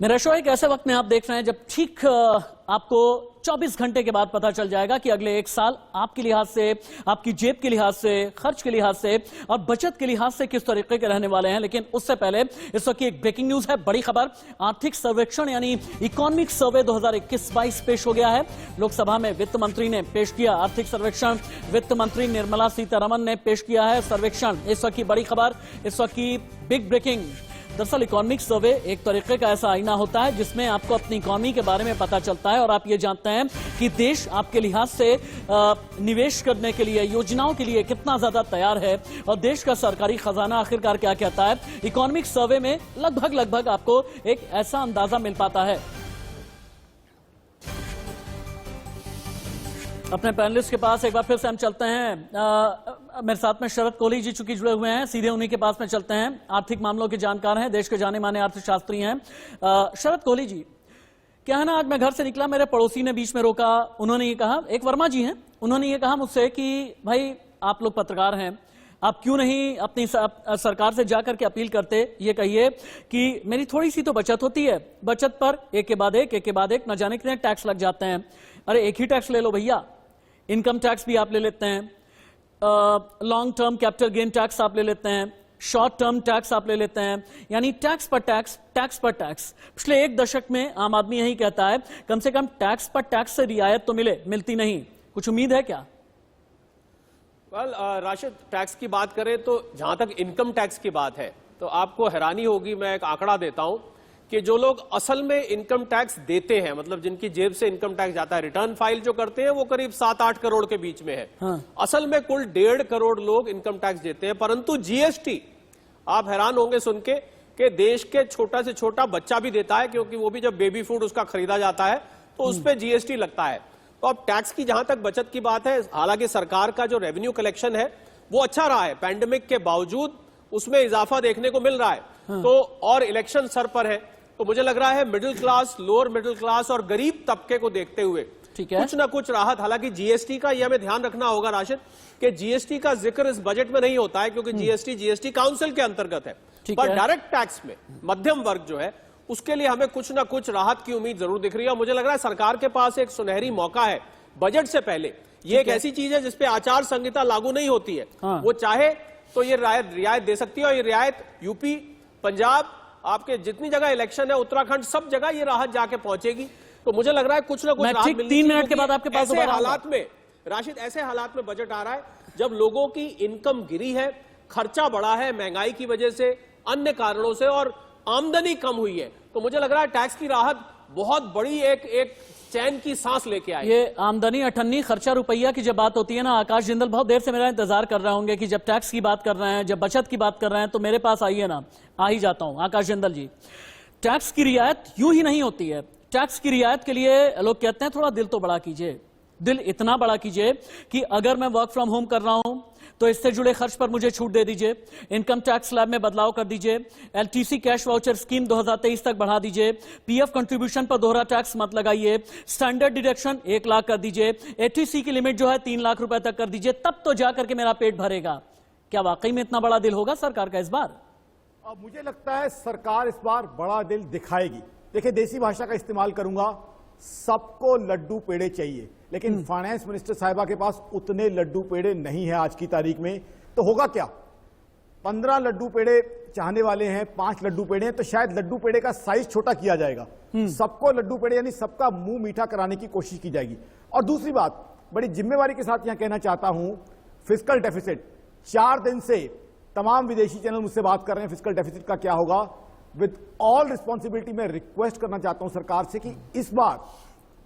मेरा शो एक ऐसे वक्त में आप देख रहे हैं जब ठीक आपको 24 घंटे के बाद पता चल जाएगा कि अगले एक साल आपके लिहाज से, आपकी जेब के लिहाज से, खर्च के लिहाज से और बचत के लिहाज से किस तरीके के रहने वाले हैं। लेकिन उससे पहले इस वक्त की एक ब्रेकिंग न्यूज है, बड़ी खबर। आर्थिक सर्वेक्षण यानी इकोनॉमिक सर्वे 2021-22 पेश हो गया है। लोकसभा में वित्त मंत्री ने पेश किया आर्थिक सर्वेक्षण। वित्त मंत्री निर्मला सीतारमण ने पेश किया है सर्वेक्षण। इस वक्त की बड़ी खबर, इस वक्त की बिग ब्रेकिंग। दरअसल इकोनॉमिक सर्वे एक तरीके का ऐसा आईना होता है जिसमें आपको अपनी इकोनॉमी के बारे में पता चलता है और आप ये जानते हैं कि देश आपके लिहाज से निवेश करने के लिए, योजनाओं के लिए कितना ज्यादा तैयार है और देश का सरकारी खजाना आखिरकार क्या कहता है। इकोनॉमिक सर्वे में लगभग आपको एक ऐसा अंदाजा मिल पाता है। अपने पैनलिस्ट के पास एक बार फिर से हम चलते हैं। मेरे साथ में शरद कोहली जी चूंकि जुड़े हुए हैं, सीधे उन्हीं के पास में चलते हैं। आर्थिक मामलों के जानकार हैं, देश के जाने माने अर्थशास्त्री हैं। शरद कोहली जी, क्या है ना, आज मैं घर से निकला, मेरे पड़ोसी ने बीच में रोका। उन्होंने ये कहा, एक वर्मा जी हैं, उन्होंने ये कहा मुझसे कि भाई आप लोग पत्रकार हैं, आप क्यों नहीं अपनी सरकार से जाकर के अपील करते, ये कहिए कि मेरी थोड़ी सी तो बचत होती है, बचत पर एक के बाद एक न जाने कितने टैक्स लग जाते हैं। अरे एक ही टैक्स ले लो भैया, इनकम टैक्स भी आप ले लेते हैं, long term capital gain tax आप ले लेते हैं, शॉर्ट टर्म टैक्स आप ले लेते हैं, यानी टैक्स पर टैक्स। पिछले एक दशक में आम आदमी यही कहता है कम से कम टैक्स पर टैक्स से रियायत तो मिलती नहीं। कुछ उम्मीद है क्या? राशिद, टैक्स की बात करें तो जहां तक इनकम टैक्स की बात है तो आपको हैरानी होगी, मैं एक आंकड़ा देता हूं कि जो लोग असल में इनकम टैक्स देते हैं, मतलब जिनकी जेब से इनकम टैक्स जाता है, रिटर्न फाइल जो करते हैं, वो करीब 7-8 करोड़ के बीच में है। हाँ। असल में कुल 1.5 करोड़ लोग इनकम टैक्स देते हैं। परंतु जीएसटी, आप हैरान होंगे सुन के कि देश के छोटा से छोटा बच्चा भी देता है, क्योंकि वो भी जब बेबी फूड उसका खरीदा जाता है तो उस पर जीएसटी लगता है। तो अब टैक्स की जहां तक बचत की बात है, हालांकि सरकार का जो रेवेन्यू कलेक्शन है वो अच्छा रहा है, पैंडेमिक के बावजूद उसमें इजाफा देखने को मिल रहा है। हाँ। तो और इलेक्शन सर पर है, तो मुझे लग रहा है middle class, lower middle class और गरीब तबके को देखते हुए कुछ ना कुछ राहत। हालांकि जीएसटी का यह हमें ध्यान रखना होगा राशिद कि जीएसटी का जिक्र इस बजट में नहीं होता है, क्योंकि जीएसटी काउंसिल के अंतर्गत है। पर डायरेक्ट टैक्स में मध्यम वर्ग जो है उसके लिए हमें कुछ ना कुछ राहत की उम्मीद जरूर दिख रही है। मुझे लग रहा है सरकार के पास एक सुनहरी मौका है बजट से पहले। ये एक ऐसी चीज है जिसपे आचार संहिता लागू नहीं होती है। हाँ। वो चाहे तो ये रियायत दे सकती है, और ये रियायत यूपी, पंजाब, आपके जितनी जगह इलेक्शन है, उत्तराखंड, सब जगह ये राहत जाके पहुंचेगी। तो मुझे लग रहा है कुछ ना कुछ राहत मिलनी। 3 मिनट के बाद आपके पास ऐसे हालात में राशिद, ऐसे हालात में बजट आ रहा है जब लोगों की इनकम गिरी है, खर्चा बढ़ा है महंगाई की वजह से, अन्य कारणों से, और आमदनी कम हुई है। तो मुझे लग रहा है टैक्स की राहत बहुत बड़ी एक चैन की सांस लेके आई। ये आमदनी अठन्नी, खर्चा रुपया की जब बात होती है ना, आकाश जिंदल बहुत देर से मेरा इंतजार कर रहे होंगे कि जब टैक्स की बात कर रहे हैं, जब बचत की बात कर रहे हैं तो मेरे पास आइए ना, आ ही जाता हूं। आकाश जिंदल जी, टैक्स की रियायत यूं ही नहीं होती है। टैक्स की रियायत के लिए लोग कहते हैं थोड़ा दिल तो बड़ा कीजिए, दिल इतना बड़ा कीजिए कि अगर मैं वर्क फ्रॉम होम कर रहा हूं तो इससे जुड़े खर्च पर मुझे छूट दे दीजिए, इनकम टैक्स स्लैब में बदलाव कर दीजिए, एलटीसी कैश वाउचर स्कीम 2023 तक बढ़ा दीजिए, पीएफ कंट्रीब्यूशन पर दोहरा टैक्स मत लगाइए, स्टैंडर्ड डिडक्शन 1 लाख कर दीजिए, एटीसी की लिमिट जो है 3 लाख रुपए तक कर दीजिए, तब तो जाकर के मेरा पेट भरेगा। क्या वाकई में इतना बड़ा दिल होगा सरकार का इस बार? मुझे लगता है सरकार इस बार बड़ा दिल दिखाएगी। देखिए, देसी भाषा का इस्तेमाल करूंगा, सबको लड्डू पेड़े चाहिए, लेकिन फाइनेंस मिनिस्टर साहिबा के पास उतने लड्डू पेड़े नहीं है आज की तारीख में। तो होगा क्या, 15 लड्डू पेड़े चाहने वाले हैं, 5 लड्डू पेड़े हैं, तो शायद लड्डू पेड़े का साइज छोटा किया जाएगा। सबको लड्डू पेड़े यानी सबका मुंह मीठा कराने की कोशिश की जाएगी। और दूसरी बात, बड़ी जिम्मेवारी के साथ यहां कहना चाहता हूं, फिस्कल डेफिसिट, 4 दिन से तमाम विदेशी चैनल मुझसे बात कर रहे हैं फिस्कल डेफिसिट का क्या होगा। विद ऑल रिस्पॉन्सिबिलिटी मैं रिक्वेस्ट करना चाहता हूं सरकार से कि इस बार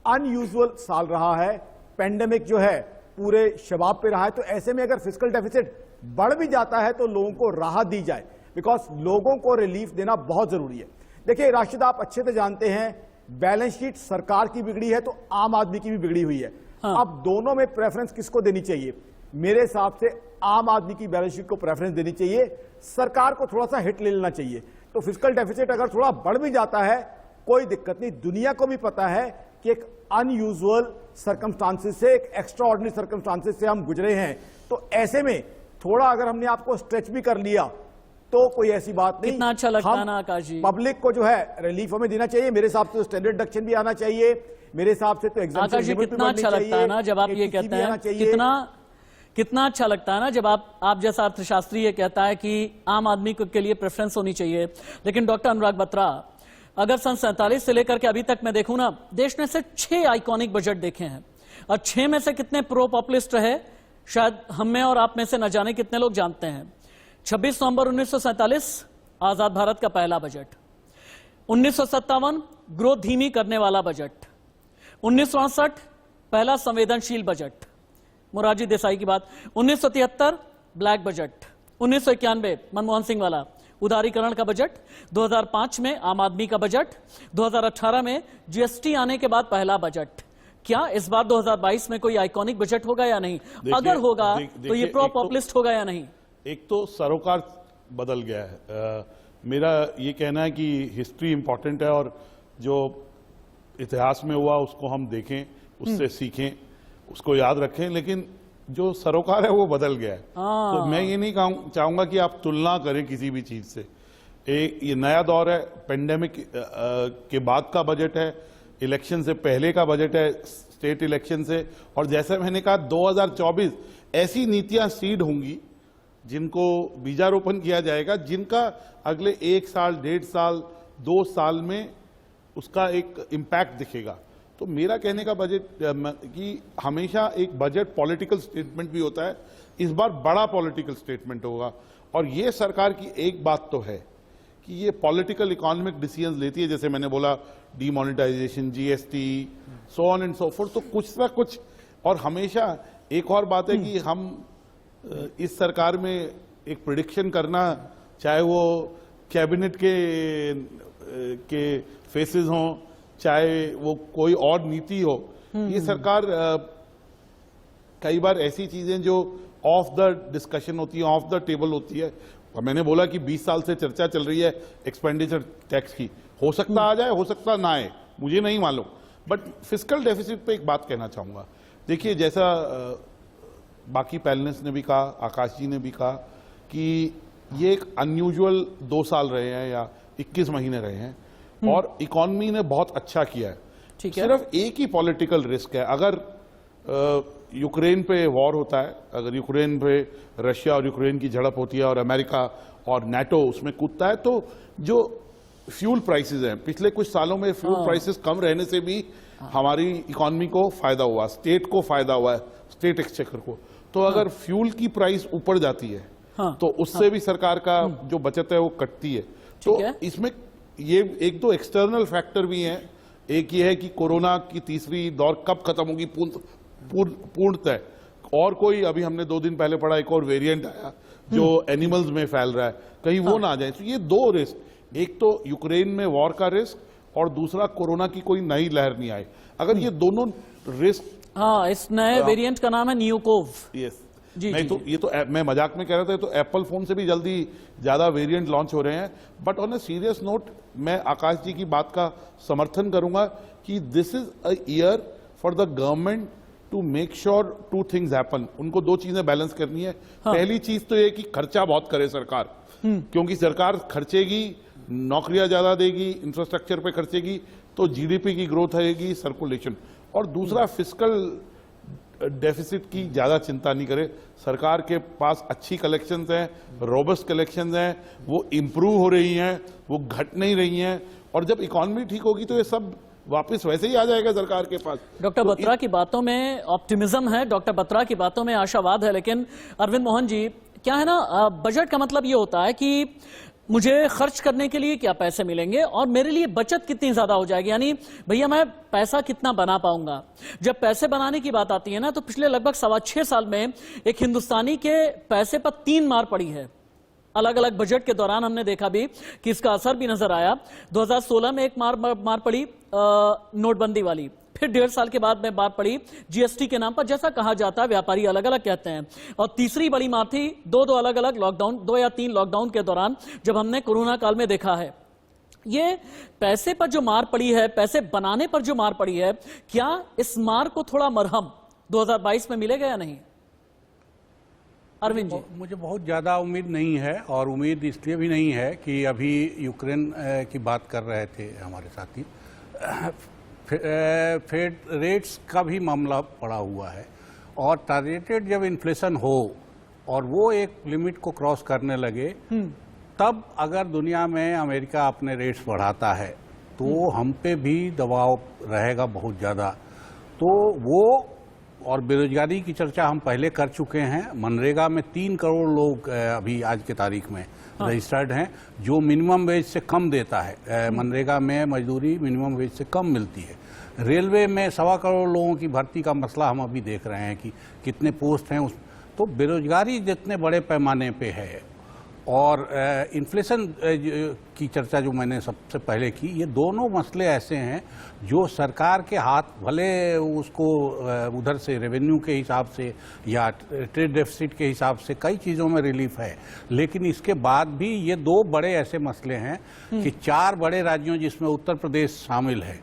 अनयूजुअल साल रहा है, पेंडेमिक जो है पूरे शबाब पे रहा है, तो ऐसे में अगर फिस्कल डेफिसिट बढ़ भी जाता है तो लोगों को राहत दी जाए, बिकॉज लोगों को रिलीफ देना बहुत जरूरी है। देखिए राशिद, आप अच्छे से जानते हैं बैलेंस शीट सरकार की बिगड़ी है तो आम आदमी की भी बिगड़ी हुई है। हाँ। अब दोनों में प्रेफरेंस किसको देनी चाहिए? मेरे हिसाब से आम आदमी की बैलेंस शीट को प्रेफरेंस देनी चाहिए, सरकार को थोड़ा सा हिट ले लेना चाहिए। तो फिस्कल डेफिसिट अगर थोड़ा बढ़ भी जाता है कोई दिक्कत नहीं, दुनिया को भी पता है कि एक अनयूजुअल सर्कमस्टांसेस से, एक एक्स्ट्रा ऑर्डिनरी सर्कमस्टांसेस से हम गुजरे हैं। तो ऐसे में थोड़ा अगर हमने आपको स्ट्रेच भी कर लिया तो कोई ऐसी बात नहीं। कितना अच्छा लगता है हम ना आकाश जी। पब्लिक को जो है रिलीफ हमें देना चाहिए। मेरे हिसाब से तो स्टैंडर्ड डिडक्शन भी आना चाहिए, मेरे हिसाब से तो आकाश जी एग्जाम्पशन कितना अच्छा लगता है ना जब आप ये कहते हैं, कितना अच्छा लगता है ना जब आप जैसा अर्थशास्त्री ये कहता है कि आम आदमी के लिए प्रेफरेंस होनी चाहिए। लेकिन डॉक्टर अनुराग बत्रा, अगर सन 47 से लेकर के अभी तक मैं देखूं ना, देश ने सिर्फ 6 आइकॉनिक बजट देखे हैं और 6 में से कितने प्रो पॉपुलिस्ट रहे शायद हम में और आप में से न जाने कितने लोग जानते हैं। 26 नवंबर 1947 आजाद भारत का पहला बजट, 1957 ग्रोथ धीमी करने वाला बजट, 1968 पहला संवेदनशील बजट, मोरारजी देसाई की बात, 1973 ब्लैक बजट, 1991 मनमोहन सिंह वाला उदारीकरण का बजट, 2005 में आम आदमी का बजट, 2018 में जीएसटी आने के बाद पहला बजट। क्या इस बार 2022 में कोई आइकॉनिक बजट होगा या नहीं? अगर होगा तो ये प्रो पॉपुलिस्ट होगा या नहीं? एक तो सरोकार बदल गया है। मेरा ये कहना है कि हिस्ट्री इंपॉर्टेंट है और जो इतिहास में हुआ उसको हम देखें, उससे सीखें, उसको याद रखें, लेकिन जो सरोकार है वो बदल गया है। तो मैं ये नहीं चाहूंगा कि आप तुलना करें किसी भी चीज से। ये नया दौर है, पेंडेमिक के बाद का बजट है, इलेक्शन से पहले का बजट है, स्टेट इलेक्शन से, और जैसे मैंने कहा 2024 ऐसी नीतियां सीड होंगी जिनको बीजारोपण किया जाएगा, जिनका अगले 1 साल, 1.5 साल, 2 साल में उसका एक इम्पैक्ट दिखेगा। तो मेरा कहने का बजट कि हमेशा एक बजट पॉलिटिकल स्टेटमेंट भी होता है, इस बार बड़ा पॉलिटिकल स्टेटमेंट होगा। और ये सरकार की एक बात तो है कि ये पॉलिटिकल इकोनॉमिक डिसीजंस लेती है, जैसे मैंने बोला demonetisation, GST, so on and so forth, तो कुछ ना कुछ। और हमेशा एक और बात है कि हम इस सरकार में एक प्रिडिक्शन करना, चाहे वो कैबिनेट के फेसेस हों, चाहे वो कोई और नीति हो, ये सरकार कई बार ऐसी चीजें जो ऑफ द डिस्कशन होती है, ऑफ द टेबल होती है। और मैंने बोला कि 20 साल से चर्चा चल रही है एक्सपेंडिचर टैक्स की, हो सकता आ जाए, हो सकता ना आए, मुझे नहीं मालूम। बट फिस्कल डेफिसिट पे एक बात कहना चाहूंगा। देखिए, जैसा बाकी पैनलिस्ट ने भी कहा, आकाश जी ने भी कहा कि ये एक अनयूजुअल 2 साल रहे हैं या 21 महीने रहे हैं और इकोनॉमी ने बहुत अच्छा किया है। ठीक है। सिर्फ एक ही पॉलिटिकल रिस्क है, अगर यूक्रेन पे वॉर होता है, अगर यूक्रेन पे रशिया और यूक्रेन की झड़प होती है और अमेरिका और नाटो उसमें कूदता है, तो जो फ्यूल प्राइसेस हैं, पिछले कुछ सालों में फ्यूल प्राइसेस कम रहने से भी हमारी इकोनॉमी को फायदा हुआ, स्टेट को फायदा हुआ है, स्टेट एक्सचेकर को। तो अगर फ्यूल की प्राइस ऊपर जाती है तो उससे भी सरकार का जो बचत है वो कटती है। तो इसमें ये एक दो एक्सटर्नल फैक्टर भी हैं। एक ये है कि कोरोना की तीसरी दौर कब खत्म होगी पूर्णतः, और कोई अभी हमने 2 दिन पहले पढ़ा एक और वेरिएंट आया जो एनिमल्स में फैल रहा है, कहीं वो ना आ जाए। तो ये 2 रिस्क, एक तो यूक्रेन में वॉर का रिस्क और दूसरा कोरोना की कोई नई लहर नहीं आए। अगर ये दोनों रिस्क, इस नए वेरिएंट का नाम है न्यूकोव। यस जी, नहीं जी, तो जी। ये तो मैं मजाक में कह रहा था, तो एप्पल फोन से भी जल्दी ज्यादा वेरिएंट लॉन्च हो रहे हैं। But on a serious note, मैं आकाश जी की बात का समर्थन करूंगा कि this is a year for the government to make sure 2 things happen. उनको 2 चीजें बैलेंस करनी है। पहली चीज तो ये कि खर्चा बहुत करे सरकार, क्योंकि सरकार खर्चेगी, नौकरियां ज्यादा देगी, इंफ्रास्ट्रक्चर पे खर्चेगी, तो जीडीपी की ग्रोथ आएगी, सर्कुलेशन। और दूसरा, फिस्कल डेफिसिट की ज्यादा चिंता नहीं करे। सरकार के पास अच्छी कलेक्शंस हैं, रोबस्ट कलेक्शंस हैं, वो इंप्रूव हो रही हैं, वो घट नहीं रही हैं। और जब इकोनॉमी ठीक होगी तो ये सब वापस वैसे ही आ जाएगा सरकार के पास। डॉक्टर बत्रा की बातों में ऑप्टिमिज्म है, डॉक्टर बत्रा की बातों में आशावाद है। लेकिन अरविंद मोहन जी, क्या है ना, बजट का मतलब ये होता है कि मुझे खर्च करने के लिए क्या पैसे मिलेंगे और मेरे लिए बचत कितनी ज्यादा हो जाएगी, यानी भैया मैं पैसा कितना बना पाऊंगा। जब पैसे बनाने की बात आती है ना, तो पिछले लगभग 6.25 साल में एक हिंदुस्तानी के पैसे पर 3 मार पड़ी है। अलग अलग बजट के दौरान हमने देखा भी कि इसका असर भी नजर आया। 2016 में एक मार पड़ी नोटबंदी वाली, फिर 1.5 साल के बाद में मार पड़ी जीएसटी के नाम पर, जैसा कहा जाता है, व्यापारी अलग अलग कहते हैं। और तीसरी बड़ी मार थी 2 अलग अलग लॉकडाउन, 2 या 3 लॉकडाउन के दौरान, जब हमने कोरोना काल में देखा है। ये पैसे पर जो मार पड़ी है, पैसे बनाने पर जो मार पड़ी है, क्या इस मार को थोड़ा मरहम 2022 में मिलेगा या नहीं? अरविंद जी। मुझे बहुत ज़्यादा उम्मीद नहीं है, और उम्मीद इसलिए भी नहीं है कि अभी यूक्रेन की बात कर रहे थे हमारे साथी, फेड रेट्स का भी मामला पड़ा हुआ है, और टारगेटेड जब इन्फ्लेशन हो और वो एक लिमिट को क्रॉस करने लगे, तब अगर दुनिया में अमेरिका अपने रेट्स बढ़ाता है तो हम पे भी दबाव रहेगा बहुत ज़्यादा। तो वो, और बेरोजगारी की चर्चा हम पहले कर चुके हैं। मनरेगा में 3 करोड़ लोग अभी आज के तारीख में रजिस्टर्ड हैं, जो मिनिमम वेज से कम देता है। मनरेगा में मजदूरी मिनिमम वेज से कम मिलती है। रेलवे में 1.25 करोड़ लोगों की भर्ती का मसला हम अभी देख रहे हैं कि कितने पोस्ट हैं उस। तो बेरोजगारी जितने बड़े पैमाने पे है, और इन्फ्लेशन की चर्चा जो मैंने सबसे पहले की, ये दोनों मसले ऐसे हैं जो सरकार के हाथ, भले उसको उधर से रेवेन्यू के हिसाब से या ट्रेड डेफिसिट के हिसाब से कई चीज़ों में रिलीफ है, लेकिन इसके बाद भी ये 2 बड़े ऐसे मसले हैं कि 4 बड़े राज्यों जिसमें उत्तर प्रदेश शामिल है,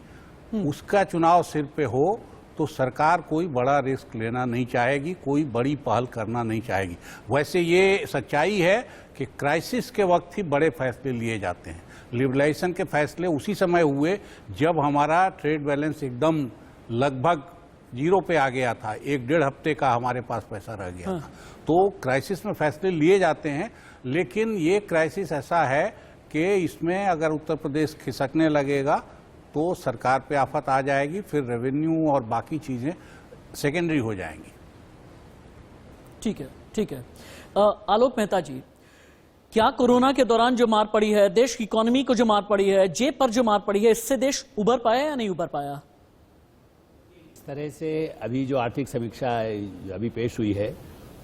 उसका चुनाव सिर पे हो तो सरकार कोई बड़ा रिस्क लेना नहीं चाहेगी, कोई बड़ी पहल करना नहीं चाहेगी। वैसे ये सच्चाई है कि क्राइसिस के वक्त ही बड़े फैसले लिए जाते हैं। लिबरलाइजेशन के फैसले उसी समय हुए जब हमारा ट्रेड बैलेंस एकदम लगभग 0 पे आ गया था, 1-1.5 हफ्ते का हमारे पास पैसा रह गया था। तो क्राइसिस में फैसले लिए जाते हैं, लेकिन ये क्राइसिस ऐसा है कि इसमें अगर उत्तर प्रदेश खिसकने लगेगा तो सरकार पे आफत आ जाएगी, फिर रेवेन्यू और बाकी चीज़ें सेकेंडरी हो जाएंगी। ठीक है, ठीक है। आलोक मेहता जी, क्या कोरोना के दौरान जो मार पड़ी है, देश की इकोनॉमी को जो मार पड़ी है, जेब पर जो मार पड़ी है, इससे देश उबर पाया या नहीं उबर पाया? इस तरह से अभी जो आर्थिक समीक्षा अभी पेश हुई है,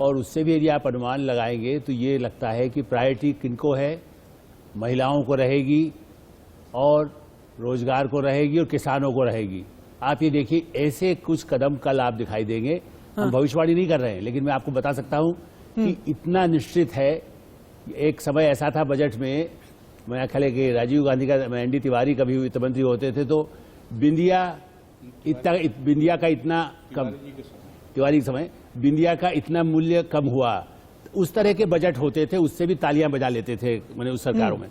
और उससे भी यदि आप अनुमान लगाएंगे तो ये लगता है कि प्रायोरिटी किनको है, महिलाओं को रहेगी, और रोजगार को रहेगी, और किसानों को रहेगी। आप ये देखिए, ऐसे कुछ कदम कल आप दिखाई देंगे। हम भविष्यवाणी नहीं कर रहे हैं, लेकिन मैं आपको बता सकता हूं कि इतना निश्चित है। एक समय ऐसा था बजट में, मैं ख्याल है कि राजीव गांधी का, एनडी तिवारी कभी वित्त मंत्री होते थे, तो बिंदिया का इतना कम, तिवारी के समय बिंदिया का इतना मूल्य कम हुआ, उस तरह के बजट होते थे, उससे भी तालियां बजा लेते थे मैंने उस सरकारों में।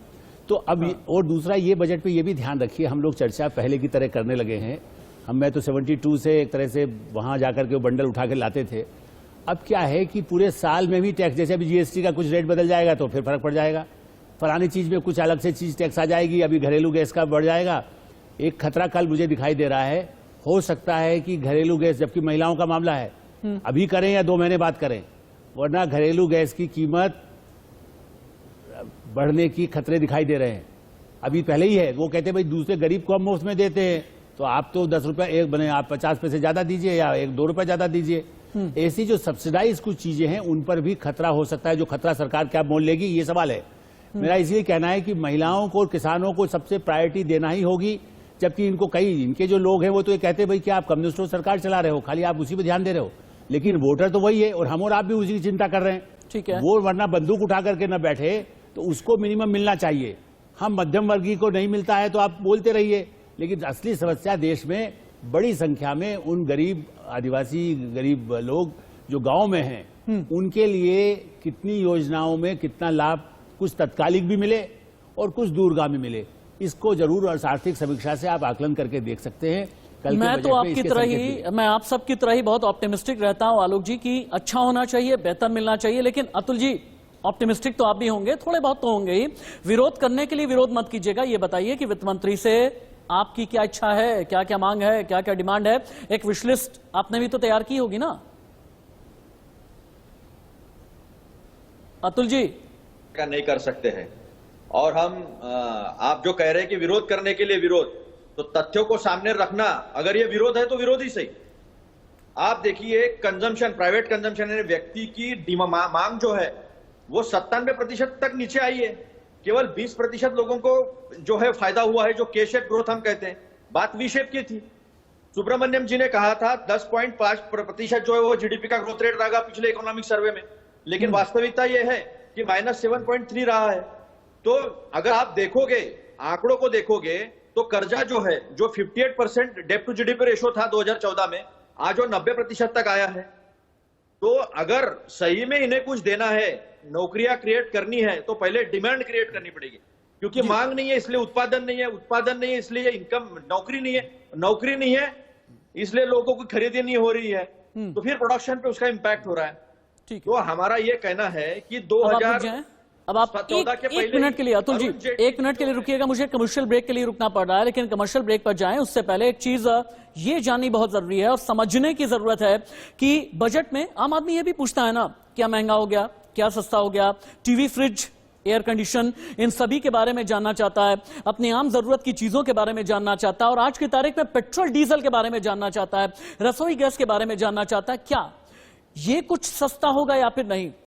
तो अब और दूसरा, ये बजट पे ये भी ध्यान रखिए, हम लोग चर्चा पहले की तरह करने लगे हैं। मैं तो 72 से एक तरह से वहां जाकर के वो बंडल उठा के लाते थे। अब क्या है कि पूरे साल में भी टैक्स, जैसे अभी जीएसटी का कुछ रेट बदल जाएगा तो फिर फर्क पड़ जाएगा, फलानी चीज में कुछ अलग से चीज टैक्स आ जाएगी, अभी घरेलू गैस का बढ़ जाएगा। एक खतरा कल मुझे दिखाई दे रहा है, हो सकता है कि घरेलू गैस, जबकि महिलाओं का मामला है, अभी करें या 2 महीने बाद करें, वरना घरेलू गैस की कीमत बढ़ने की खतरे दिखाई दे रहे हैं। अभी पहले ही है, वो कहते हैं भाई दूसरे गरीब को हम मुफ्त में देते हैं, तो आप तो 10 रुपए एक बने, आप 50 पैसे ज्यादा दीजिए या 1-2 रुपए ज्यादा दीजिए। ऐसी जो सब्सिडाइज कुछ चीजें हैं, उन पर भी खतरा हो सकता है। जो खतरा सरकार क्या मोल लेगी, ये सवाल है। मेरा इसलिए कहना है कि महिलाओं को और किसानों को सबसे प्रायोरिटी देना ही होगी, जबकि इनको इनके जो लोग हैं वो तो ये कहते हैं भाई कि आप कम्युनिस्टों सरकार चला रहे हो, खाली आप उसी पर ध्यान दे रहे हो, लेकिन वोटर तो वही है, और हम और आप भी उसी की चिंता कर रहे हैं। ठीक है, वो वरना बंदूक उठा करके न बैठे, तो उसको मिनिमम मिलना चाहिए। हम मध्यम वर्गीय को नहीं मिलता है तो आप बोलते रहिए, लेकिन असली समस्या देश में बड़ी संख्या में उन गरीब आदिवासी गरीब लोग जो गांव में हैं, उनके लिए कितनी योजनाओं में कितना लाभ, कुछ तत्कालिक भी मिले और कुछ दूरगामी मिले, इसको जरूर आर्थिक समीक्षा से आप आकलन करके देख सकते हैं। मैं तो आपकी तरह ही, मैं आप सबकी तरह ही बहुत ऑप्टिमिस्टिक रहता हूं आलोक जी, कि अच्छा होना चाहिए, बेहतर मिलना चाहिए। लेकिन अतुल जी, ऑप्टिमिस्टिक तो आप भी होंगे, थोड़े बहुत तो होंगे ही। विरोध करने के लिए विरोध मत कीजिएगा। ये बताइए कि वित्त मंत्री से आपकी क्या इच्छा है, क्या क्या मांग है, क्या क्या डिमांड है? एक विश लिस्ट आपने भी तो तैयार की होगी ना अतुल जी? नहीं कर सकते हैं। और हम आप जो कह रहे हैं कि विरोध करने के लिए विरोध, तो तथ्यों को सामने रखना, अगर ये विरोध है तो विरोध ही सही। आप देखिए, कंजम्पशन, प्राइवेट कंजम्पशन यानी व्यक्ति की मांग जो है वो 97% तक नीचे आई है। केवल 20% लोगों को जो है फायदा हुआ है, जो के शेप ग्रोथ हम कहते हैं। बात वी शेप की थी। सुब्रमण्यम जी ने कहा था 10.5% जो है वो जीडीपी का ग्रोथ रेट रहेगा पिछले इकोनॉमिक सर्वे में, लेकिन वास्तविकता यह है कि -7.3 रहा है। तो अगर आप देखोगे, आंकड़ों को देखोगे, तो कर्जा जो है, जो 58% डेट टू जीडीपी रेशो था 2014 में, आज वो 90% तक आया है। तो अगर सही में इन्हें कुछ देना है, नौकरियां क्रिएट करनी है, तो पहले डिमांड क्रिएट करनी पड़ेगी, क्योंकि मांग नहीं है इसलिए उत्पादन नहीं है, उत्पादन नहीं है इसलिए इनकम, नौकरी नहीं है, नौकरी नहीं है इसलिए लोगों की खरीदी नहीं हो रही है, तो फिर प्रोडक्शन पे उसका इंपैक्ट हो रहा है। ठीक है। तो हमारा ये कहना है कि अब आप रुक 2014 जाएं। अब आप एक मिनट के लिए अतुल जी, अरुण जेटली 1 मिनट के लिए रुकिएगा, मुझे कमर्शियल ब्रेक के लिए रुकना पड़ रहा है, लेकिन कमर्शियल ब्रेक पर जाएं उससे पहले एक चीज ये जाननी बहुत जरूरी है और समझने की जरूरत है कि बजट में आम आदमी ये भी पूछता है ना, क्या महंगा हो गया, क्या सस्ता हो गया, टीवी, फ्रिज, एयर कंडीशन, इन सभी के बारे में जानना चाहता है, अपनी आम जरूरत की चीजों के बारे में जानना चाहता है और आज की तारीख में पेट्रोल डीजल के बारे में जानना चाहता है, रसोई गैस के बारे में जानना चाहता है। क्या ये कुछ सस्ता होगा या फिर नहीं?